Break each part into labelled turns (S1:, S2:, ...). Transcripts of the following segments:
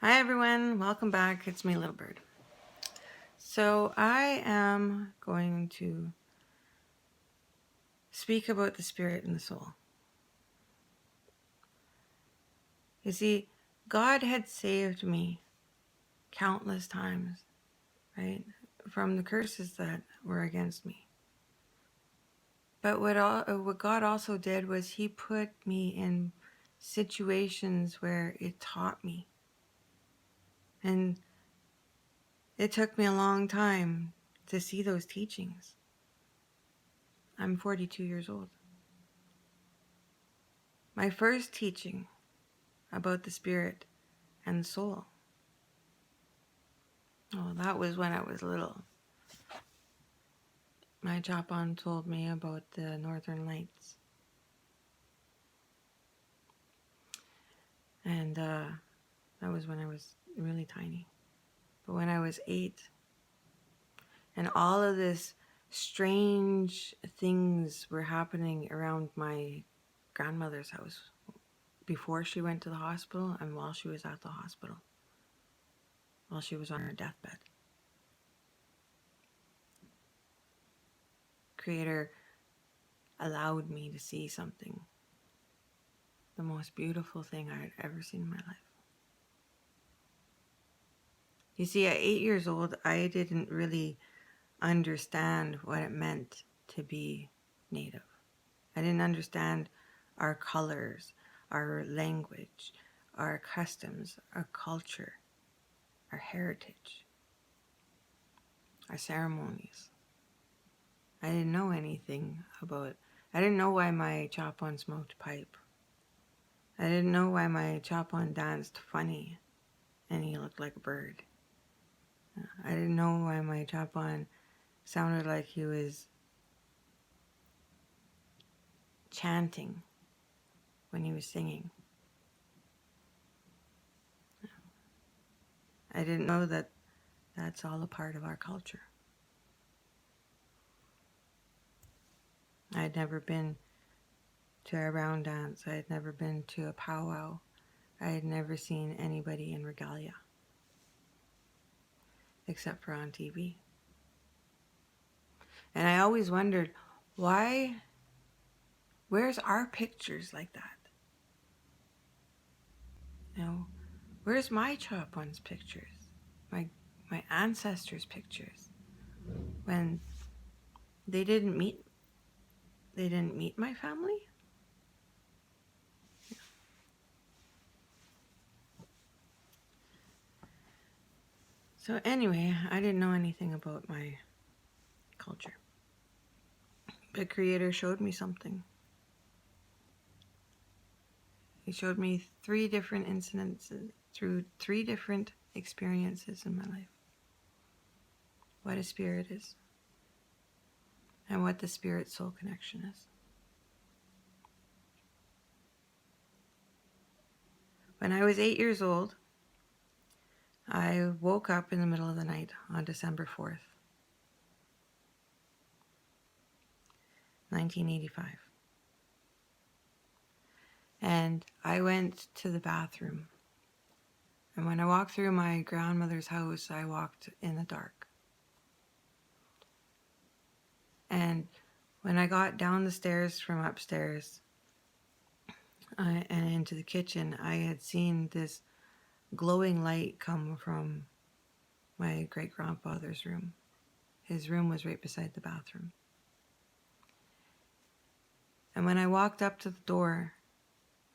S1: Hi everyone, welcome back. It's me, Little Bird. So I am going to speak about the spirit and the soul. You see, God had saved me countless times, right, from the curses that were against me. But what God also did was He put me in situations where it taught me. And it took me a long time to see those teachings. I'm 42 years old. My first teaching about the spirit and soul. Oh, that was when I was little. My Chopon told me about the Northern Lights. And that was when I was really tiny. But when I was 8, and all of this strange things were happening around my grandmother's house before she went to the hospital and while she was at the hospital, while she was on her deathbed. Creator allowed me to see something, the most beautiful thing I had ever seen in my life. You see, at 8 years old, I didn't really understand what it meant to be Native. I didn't understand our colors, our language, our customs, our culture, our heritage, our ceremonies. I didn't know anything about. I didn't know why my Chopon smoked pipe. I didn't know why my Chopon danced funny and he looked like a bird. I didn't know why my Chopon sounded like he was chanting when he was singing. I didn't know that that's all a part of our culture. I had never been to a round dance. I had never been to a powwow. I had never seen anybody in regalia, except for on TV. And I always wondered, where's our pictures like that? Where's my Chopon's pictures? My ancestors' pictures? When they didn't meet my family? So anyway, I didn't know anything about my culture. But Creator showed me something. He showed me 3 different incidences through 3 different experiences in my life. What a spirit is, and what the spirit-soul connection is. When I was 8 years old, I woke up in the middle of the night on December 4th, 1985. And I went to the bathroom. And when I walked through my grandmother's house, I walked in the dark. And when I got down the stairs from upstairs and into the kitchen, I had seen this glowing light come from my great-grandfather's room. His room was right beside the bathroom. And when I walked up to the door,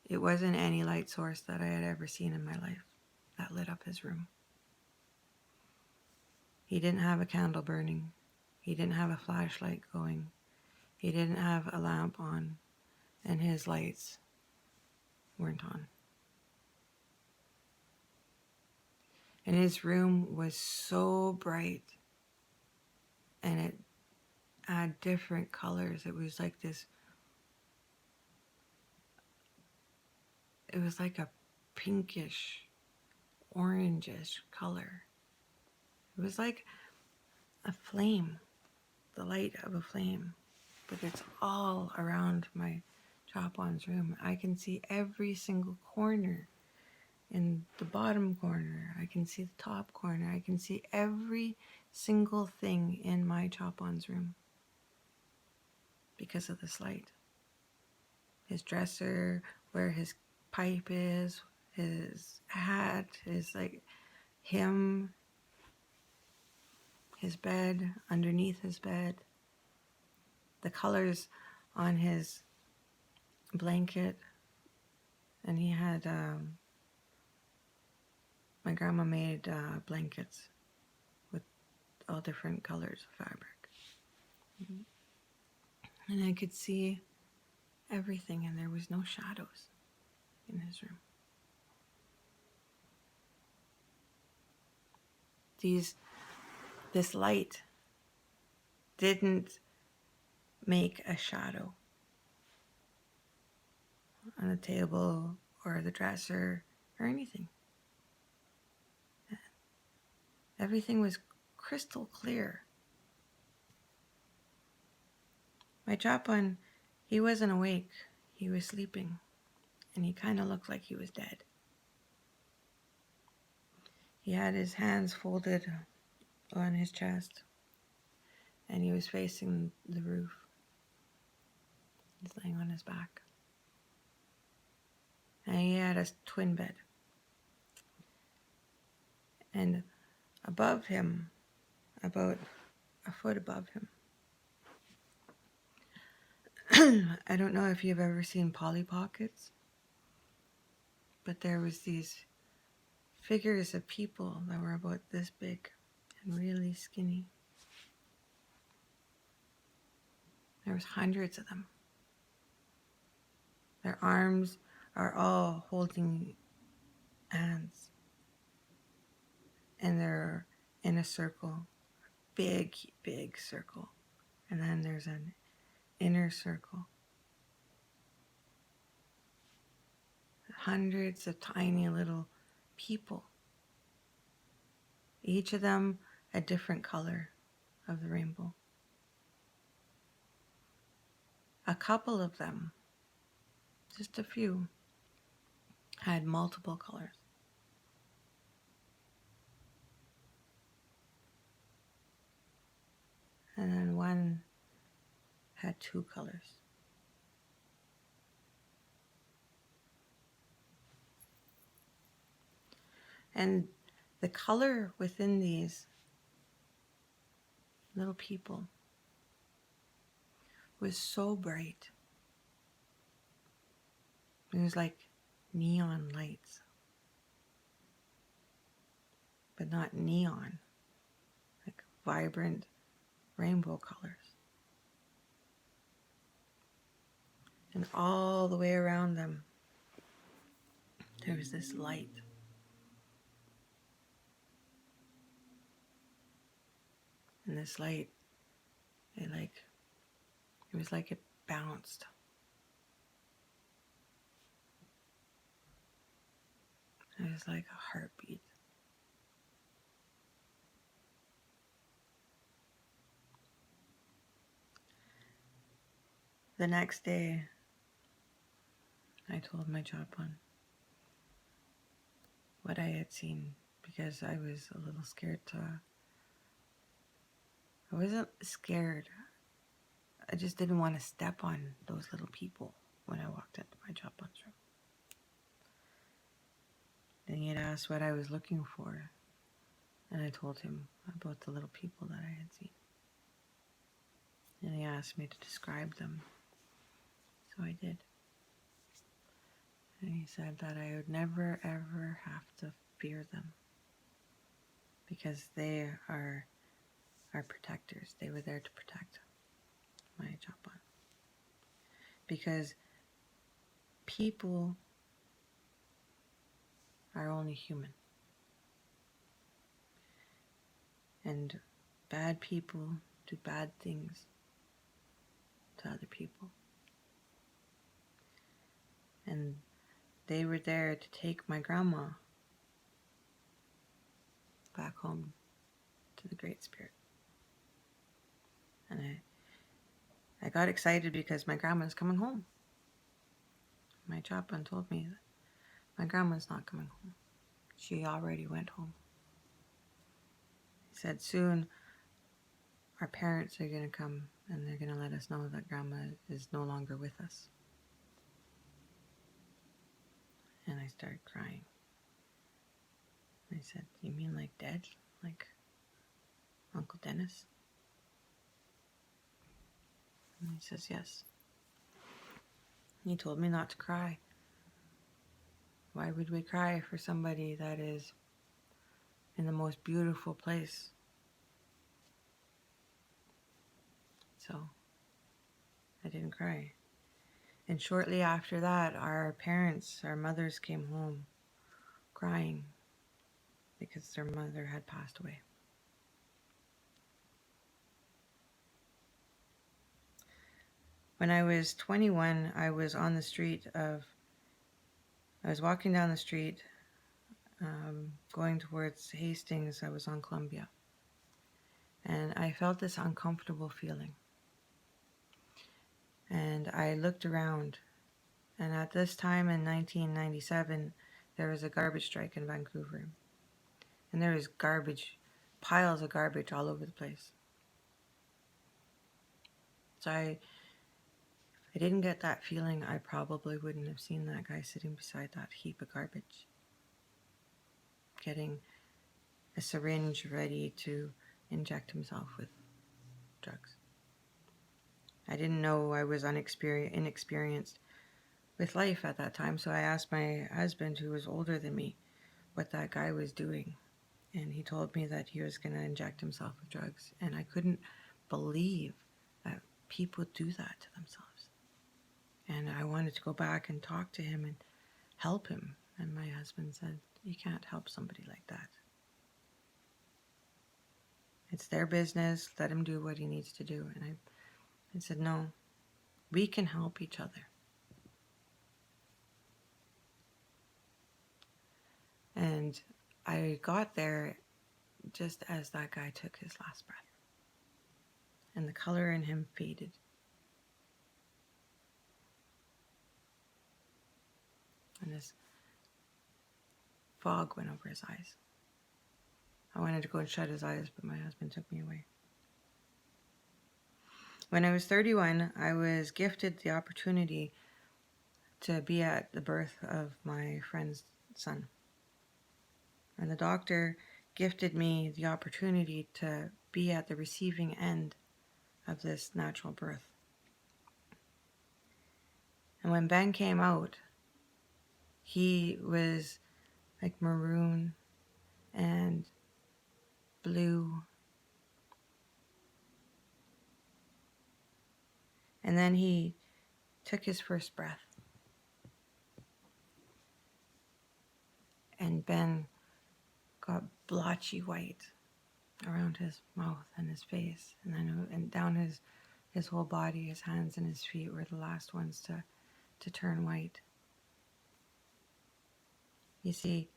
S1: it wasn't any light source that I had ever seen in my life that lit up his room. He didn't have a candle burning. He didn't have a flashlight going. He didn't have a lamp on, and his lights weren't on. And his room was so bright, and it had different colors. It was like a pinkish, orangish color. It was like a flame, the light of a flame, but it's all around my Chopon's room. I can see every single corner in the bottom corner. I can see the top corner. I can see every single thing in my Chop-On's room because of this light. His dresser, where his pipe is, his hat, his like him, his bed, underneath his bed, the colors on his blanket. And he had, my grandma made blankets with all different colors of fabric. And I could see everything, and there was no shadows in his room. This light didn't make a shadow on the table or the dresser or anything. Everything was crystal clear. My Chop-On, he wasn't awake. He was sleeping, and he kind of looked like he was dead. He had his hands folded on his chest, and he was facing the roof. He's laying on his back. And he had a twin bed. And above him, about a foot above him, I don't know if you've ever seen Polly Pockets, but there was these figures of people that were about this big and really skinny. There was hundreds of them. Their arms are all holding hands, and they're in a circle, big, big circle. And then there's an inner circle. Hundreds of tiny little people, each of them a different color of the rainbow. A couple of them, just a few, had multiple colors. And then one had two colors. And the color within these little people was so bright. It was like neon lights, but not neon, like vibrant rainbow colors. And all the way around them, there was this light. And this light, it was like it bounced. It was like a heartbeat. The next day, I told my Chop-On what I had seen, because I was a little scared I wasn't scared. I just didn't want to step on those little people when I walked into my Chop-On's room. Then he had asked what I was looking for, and I told him about the little people that I had seen. And he asked me to describe them, so I did. And he said that I would never ever have to fear them, because they are our protectors. They were there to protect my Chop-On. Because people are only human. And bad people do bad things to other people. And they were there to take my grandma back home to the Great Spirit. And I got excited because my grandma's coming home. My Chop-On told me that my grandma's not coming home. She already went home. He said, soon our parents are going to come and they're going to let us know that Grandma is no longer with us. And I started crying. I said, you mean like dead? Like Uncle Dennis? And he says, yes. He told me not to cry. Why would we cry for somebody that is in the most beautiful place? So I didn't cry. And shortly after that, our parents, our mothers came home crying because their mother had passed away. When I was 21, I was walking down the street, going towards Hastings. I was on Columbia. And I felt this uncomfortable feeling. And I looked around. And at this time in 1997, there was a garbage strike in Vancouver. And there was piles of garbage all over the place. So I didn't get that feeling. I probably wouldn't have seen that guy sitting beside that heap of garbage, getting a syringe ready to inject himself with drugs. I didn't know. I was inexperienced with life at that time, so I asked my husband, who was older than me, what that guy was doing. And he told me that he was going to inject himself with drugs. And I couldn't believe that people do that to themselves. And I wanted to go back and talk to him and help him. And my husband said, you can't help somebody like that. It's their business. Let him do what he needs to do. And I said, no, we can help each other. And I got there just as that guy took his last breath. And the color in him faded. And this fog went over his eyes. I wanted to go and shut his eyes, but my husband took me away. When I was 31, I was gifted the opportunity to be at the birth of my friend's son. And the doctor gifted me the opportunity to be at the receiving end of this natural birth. And when Ben came out, he was like maroon and blue. And then he took his first breath. And Ben got blotchy white around his mouth and his face. And then down his whole body, his hands and his feet were the last ones to turn white. You see,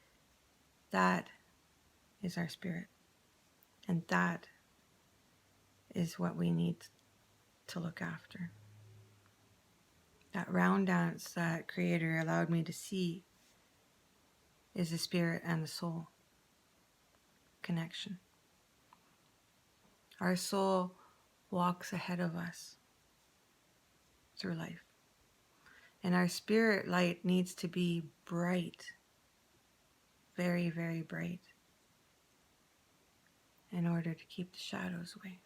S1: that is our spirit. And that is what we need to look after. That round dance that Creator allowed me to see is the spirit and the soul connection. Our soul walks ahead of us through life. And our spirit light needs to be bright, very, very bright, in order to keep the shadows away.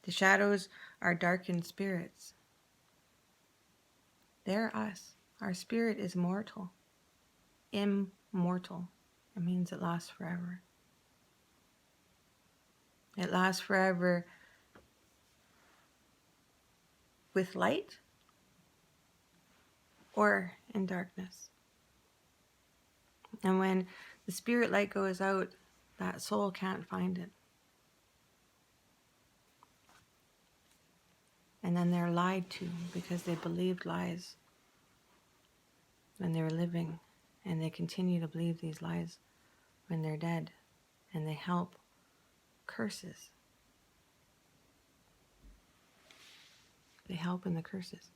S1: The shadows are darkened spirits. They're us. Our spirit is mortal, immortal. It means it lasts forever. It lasts forever with light or in darkness. And when the spirit light goes out, that soul can't find it. And then they're lied to because they believed lies when they were living. And they continue to believe these lies when they're dead. And they help curses. They help in the curses.